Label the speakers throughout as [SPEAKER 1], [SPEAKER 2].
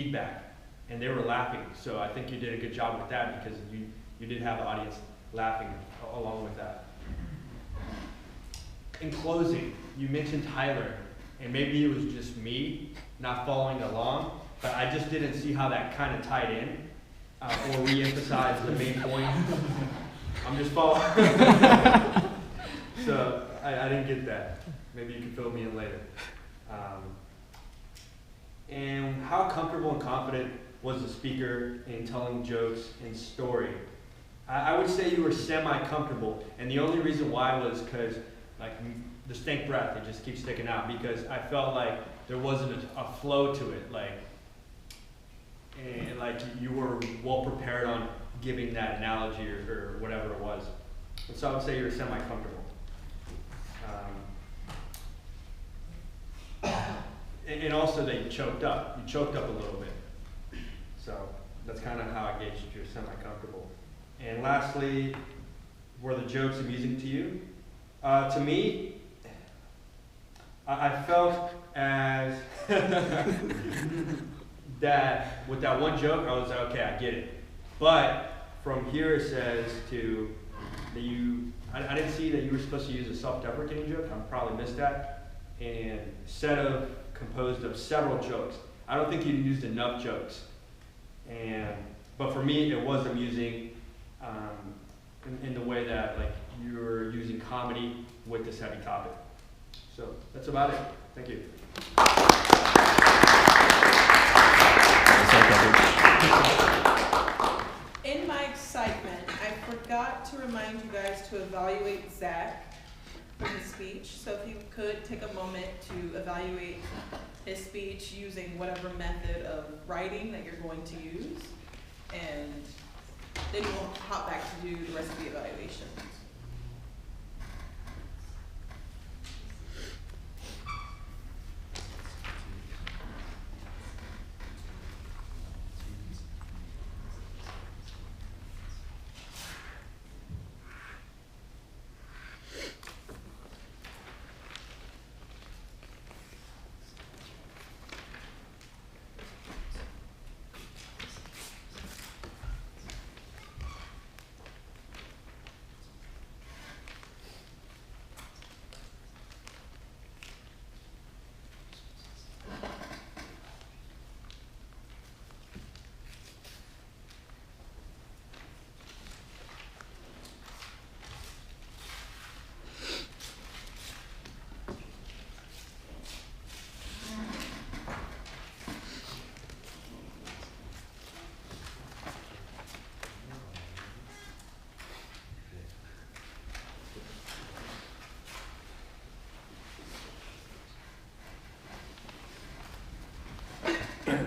[SPEAKER 1] feedback, and they were laughing. So I think you did a good job with that because you did have the audience laughing along with that. In closing, you mentioned Tyler, and maybe it was just me not following along, but I just didn't see how that kind of tied in or re-emphasized the main point. I'm just following. So I didn't get that. Maybe you can fill me in later. And how comfortable and confident was the speaker in telling jokes and story? I would say you were semi-comfortable, and the only reason why was because like the stank breath, it just keeps sticking out, because I felt like there wasn't a flow to it, and like you were well prepared on giving that analogy or whatever it was. And so I would say you were semi-comfortable. And also that you choked up. You choked up a little bit. So that's kind of how I gauged you're semi-comfortable. And lastly, were the jokes amusing to you? To me, I felt as that with that one joke, I was like, okay, I get it. But from here it says to that I didn't see that you were supposed to use a self-deprecating joke. I probably missed that. And composed of several jokes. I don't think you used enough jokes. But for me, it was amusing in the way that like you were using comedy with this heavy topic. So that's about it. Thank you.
[SPEAKER 2] In my excitement, I forgot to remind you guys to evaluate Zach from his speech. So if you could take a moment to evaluate his speech using whatever method of writing that you're going to use, and then we'll hop back to do the rest of the evaluation.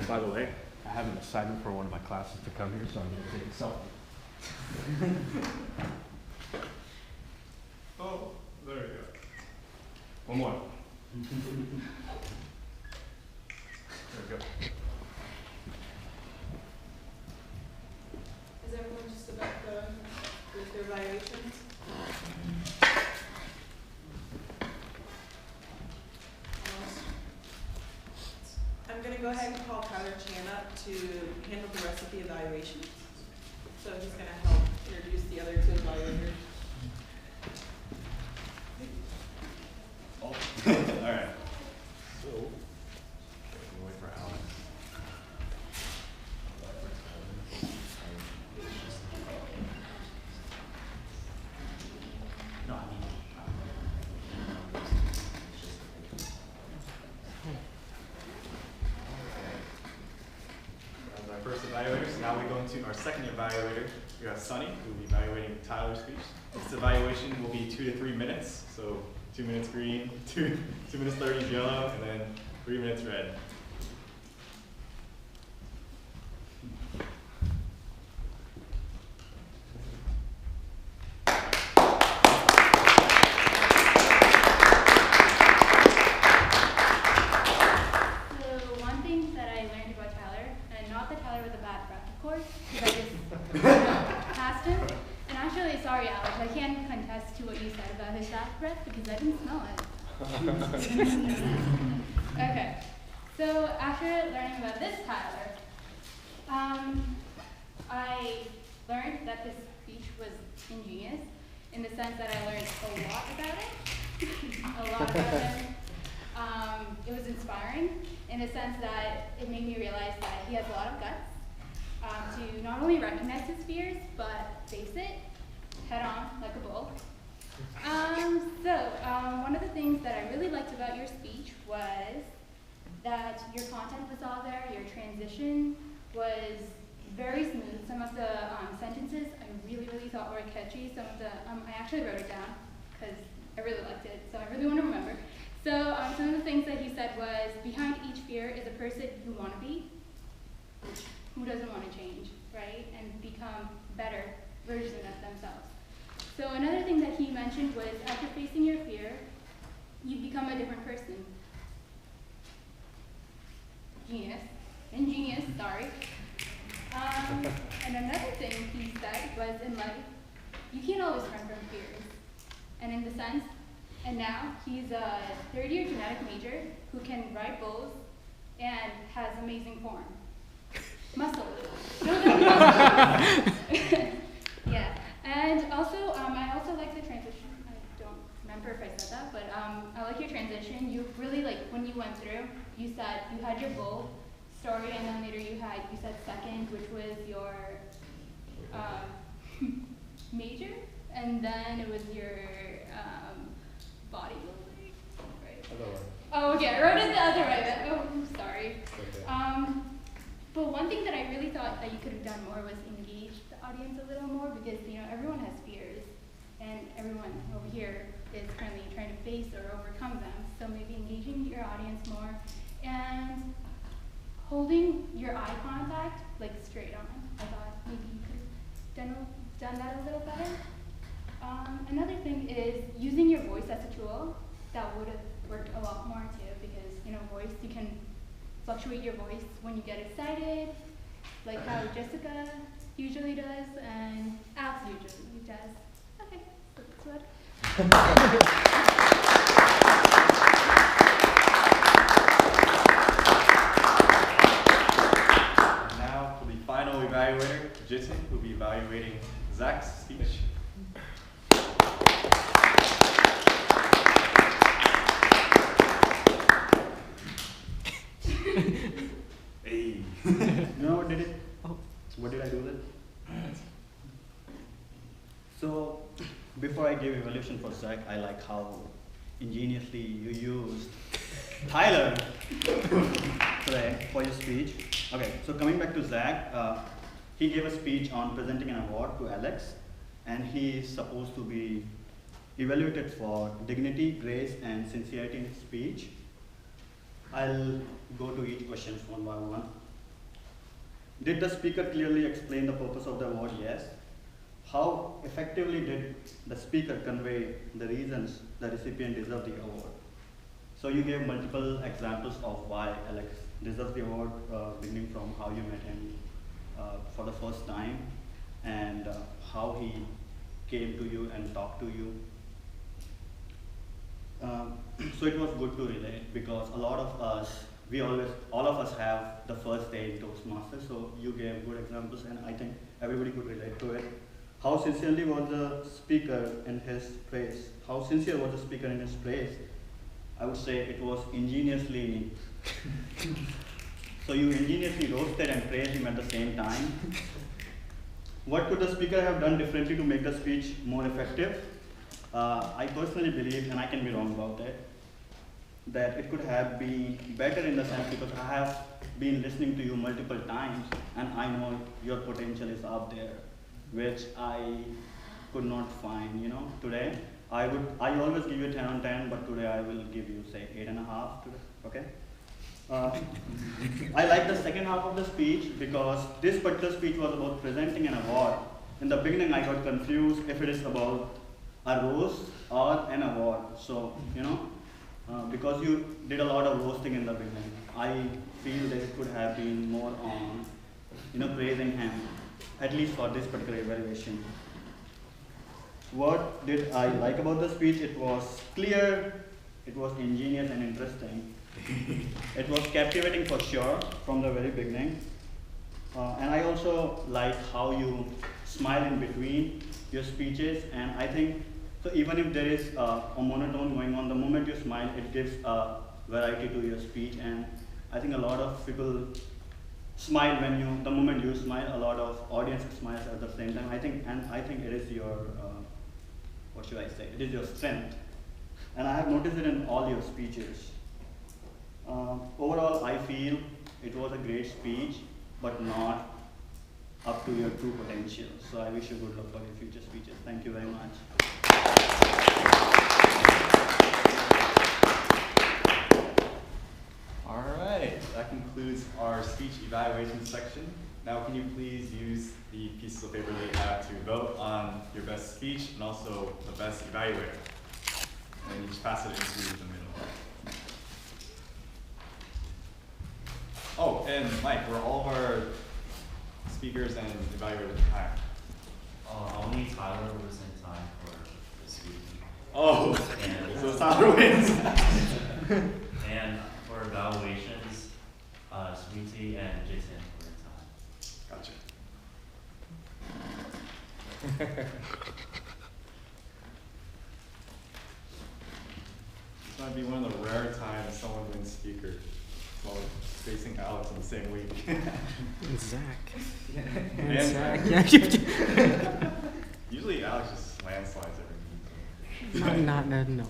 [SPEAKER 1] By the way, I have an assignment for one of my classes to come here, so I'm going to take a selfie. Oh, there we go. One more. There we go.
[SPEAKER 2] Is everyone just about done with their evaluations? I'm going to go ahead and call Tyler Chan up to handle the rest of the evaluations. So he's going to help introduce the other two evaluators.
[SPEAKER 3] All right. So, we'll wait for Alex. No, I mean. That was our first evaluator. So now we go into our second evaluator. We have Sunny, who will be evaluating Tyler's speech. This evaluation will be 2 to 3 minutes. So 2 minutes green, 2 minutes 30 yellow, and then 3 minutes red.
[SPEAKER 4] So one thing that I learned about Tyler, and not that Tyler was a bad breath, of course, because I just passed him. And actually, sorry Alex, I can't contest to what you said about his bad breath because I didn't smell it. Okay, so after learning about this Tyler, learned that this speech was ingenious in the sense that I learned a lot about it, a lot about him. It was inspiring in the sense that it made me realize that he has a lot of guts to not only recognize his fears, but face it head on like a bull. One of the things that I really liked about your speech was that your content was all there, your transition was very smooth. Some of the sentences I really, really thought were catchy. Some of the, I actually wrote it down because I really liked it, so I really want to remember. So some of the things that he said was, behind each fear is a person who want to be, who doesn't want to change, right? And become better version of themselves. So another thing that he mentioned was, after facing your fear, you become a different person. Ingenious, sorry. And another thing he said was, in life, you can't always run from fears. And in the sense, and now he's a third-year genetic major who can ride bulls and has amazing form. Muscle. Yeah. And also, I also like the transition. I don't remember if I said that, but I like your transition. You really, like, when you went through, you said you had your bull story, and then later you said second, which was your major, and then it was your bodybuilding, right? Oh, okay, I wrote it the other way. Oh, I'm sorry. Okay. But one thing that I really thought that you could have done more was engage the audience a little more, because everyone has fears, and everyone over here is currently trying to face or overcome them. So maybe engaging your audience more and holding your eye contact like straight on. I thought maybe you could have done that a little better. Another thing is using your voice as a tool. That would have worked a lot more too, because voice, you can fluctuate your voice when you get excited, like how Jessica usually does and Alex usually does. Okay, that's what.
[SPEAKER 3] Now for the final evaluator, Jitin, who will be evaluating Zach's speech. Hey.
[SPEAKER 5] You know what did it? What did I do then? So, before I give evaluation for Zach, I like how ingeniously you used Tyler today for your speech. Okay, so coming back to Zach, he gave a speech on presenting an award to Alex, and he is supposed to be evaluated for dignity, grace, and sincerity in his speech. I'll go to each question one by one. Did the speaker clearly explain the purpose of the award? Yes. How effectively did the speaker convey the reasons the recipient deserved the award? So you gave multiple examples of why Alex deserves the award, beginning from how you met him for the first time, and how he came to you and talked to you. So it was good to relate, because a lot of us, all of us have the first day in Toastmasters, so you gave good examples, and I think everybody could relate to it. How sincerely was the speaker in his praise? How sincere was the speaker in his praise? I would say it was ingeniously. So you ingeniously roasted and praised him at the same time. What could the speaker have done differently to make the speech more effective? I personally believe, and I can be wrong about that, that it could have been better in the sense, because I have been listening to you multiple times, and I know your potential is up there, which I could not find, today. I always give you 10 on 10, but today I will give you, say, 8.5 today, okay? I like the second half of the speech, because this particular speech was about presenting an award. In the beginning, I got confused if it is about a roast or an award. So, because you did a lot of roasting in the beginning, I feel that it could have been more on, praising him, at least for this particular evaluation. What did I like about the speech? It was clear, it was ingenious and interesting. It was captivating for sure from the very beginning. And I also like how you smile in between your speeches, and I think, so even if there is a monotone going on, the moment you smile, it gives a variety to your speech, and I think a lot of people smile the moment you smile, a lot of audience smiles at the same time. I think it is your, what should I say, it is your strength. And I have noticed it in all your speeches. Overall, I feel it was a great speech, but not up to your true potential. So I wish you good luck for your future speeches. Thank you very much.
[SPEAKER 3] All right, that concludes our speech evaluation section. Now can you please use the pieces of paper that you have to vote on your best speech and also the best evaluator. And you just pass it into the middle. Oh, and Mike, were all of our speakers and evaluators in time?
[SPEAKER 6] Only Tyler was in time for the speech.
[SPEAKER 3] Oh,
[SPEAKER 6] And,
[SPEAKER 3] so Tyler wins.
[SPEAKER 6] and for evaluations, Sweetie and Jason were in time.
[SPEAKER 3] Gotcha. This might be one of the rare times someone wins speaker while facing Alex in the same week.
[SPEAKER 7] And Zach.
[SPEAKER 3] And
[SPEAKER 7] Zach.
[SPEAKER 3] Usually Alex just landslides every meeting.
[SPEAKER 7] No.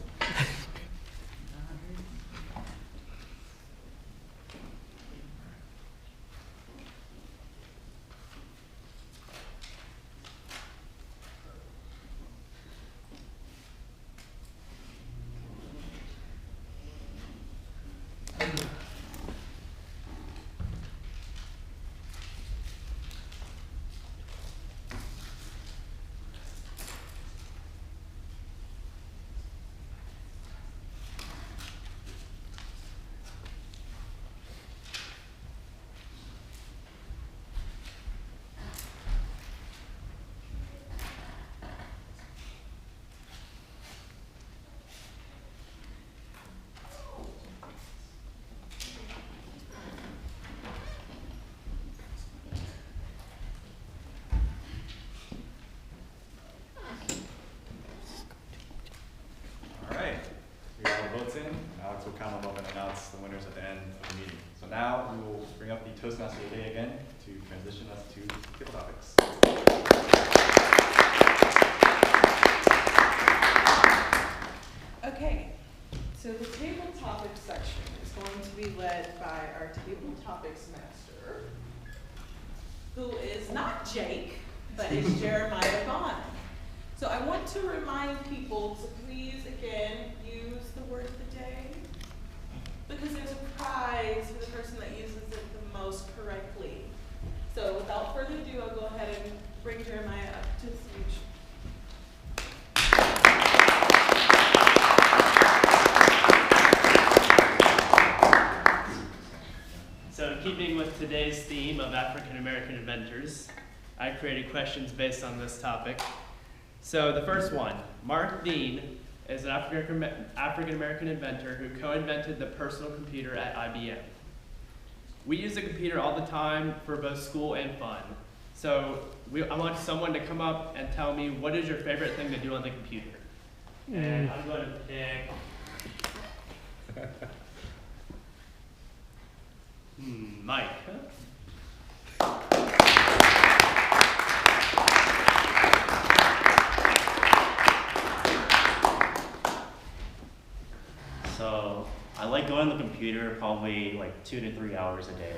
[SPEAKER 3] All right, we got our votes in. Alex will count them up and announce the winners at the end of the meeting. So now we will bring up the Toastmaster of the Day again to transition us to table topics.
[SPEAKER 2] Okay, so the table topics section is going to be led by our table topics master, who is not Jake, but is Jeremiah Bond. So I want to remind people to please, again, use the word of the day, because there's a prize for the person that uses it the most correctly. So without further ado, I'll go ahead and bring Jeremiah up to the stage.
[SPEAKER 8] So keeping with today's theme of African American inventors, I created questions based on this topic. So the first one, Mark Dean is an African American inventor who co-invented the personal computer at IBM. We use the computer all the time for both school and fun. So I want someone to come up and tell me, what is your favorite thing to do on the computer? And I'm going to pick Mike.
[SPEAKER 6] So I like going on the computer probably like 2 to 3 hours a day,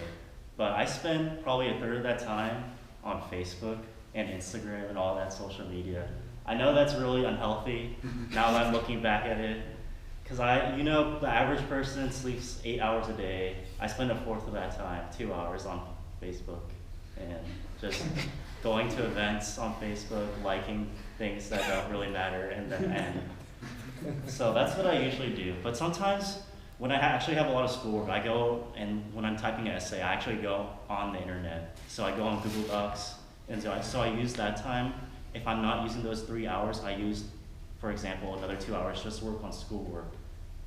[SPEAKER 6] but I spend probably a third of that time on Facebook and Instagram and all that social media. I know that's really unhealthy now that I'm looking back at it, because the average person sleeps 8 hours a day. I spend a fourth of that time, 2 hours on Facebook, and just going to events on Facebook, liking things that don't really matter, and then end. So that's what I usually do. But sometimes when I actually have a lot of schoolwork, I go, and when I'm typing an essay, I actually go on the internet. So I go on Google Docs, and so I use that time. If I'm not using those 3 hours, I use, for example, another 2 hours just to work on schoolwork.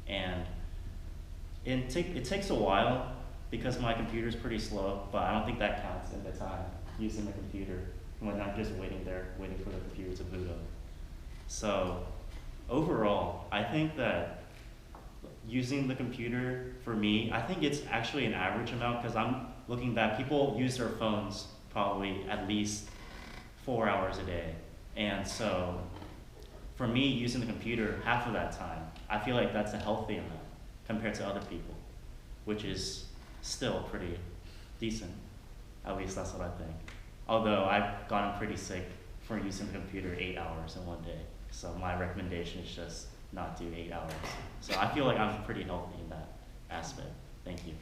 [SPEAKER 6] And it takes a while because my computer's pretty slow, but I don't think that counts in the time using the computer. when I'm just waiting there, waiting for the computer to boot up. So overall, I think that using the computer, for me, I think it's actually an average amount, because I'm looking back, people use their phones probably at least 4 hours a day. And so for me, using the computer half of that time, I feel like that's a healthy amount compared to other people, which is still pretty decent. At least that's what I think. Although I've gotten pretty sick for using the computer 8 hours in one day. So my recommendation is just not do 8 hours. So I feel like I'm pretty healthy in that aspect. Thank you.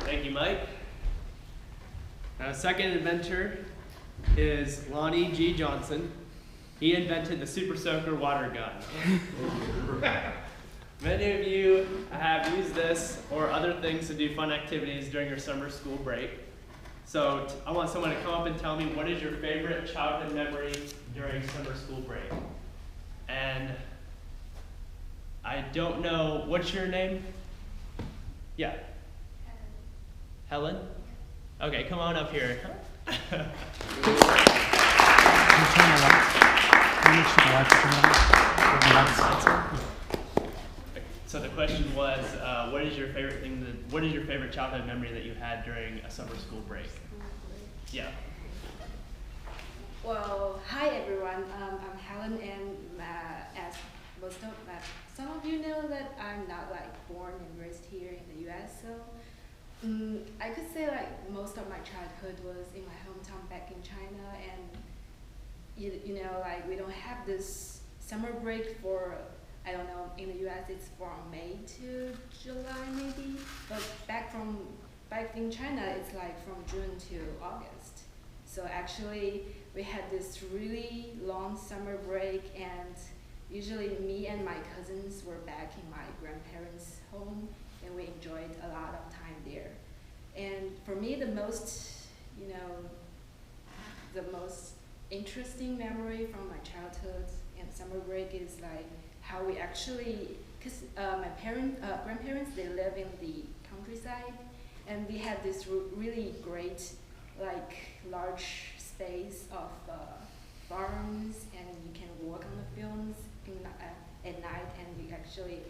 [SPEAKER 8] Thank you, Mike. Now, second inventor is Lonnie G. Johnson. He invented the Super Soaker water gun. Many of you have used this or other things to do fun activities during your summer school break. So I want someone to come up and tell me, what is your favorite childhood memory during summer school break? And I don't know, what's your name? Yeah. Helen? Okay, come on up here.
[SPEAKER 7] Can you turn the lights? Can you turn the lights on? The lights.
[SPEAKER 8] So the question was, what is your favorite what is your favorite childhood memory that you had during a summer school break? Yeah.
[SPEAKER 9] Well, hi everyone. I'm Helen, and as some of you know that I'm not like born and raised here in the U.S. So I could say like most of my childhood was in my hometown back in China, and you know, like we don't have this summer break for, I don't know, in the US it's from May to July maybe, but back in China it's like from June to August. So actually we had this really long summer break, and usually me and my cousins were back in my grandparents' home, and we enjoyed a lot of time there. And for me, the most interesting memory from my childhood and summer break is like how we actually, because my grandparents, they live in the countryside, and we had this really great, like large space of farms, and you can walk on the fields at night, and we actually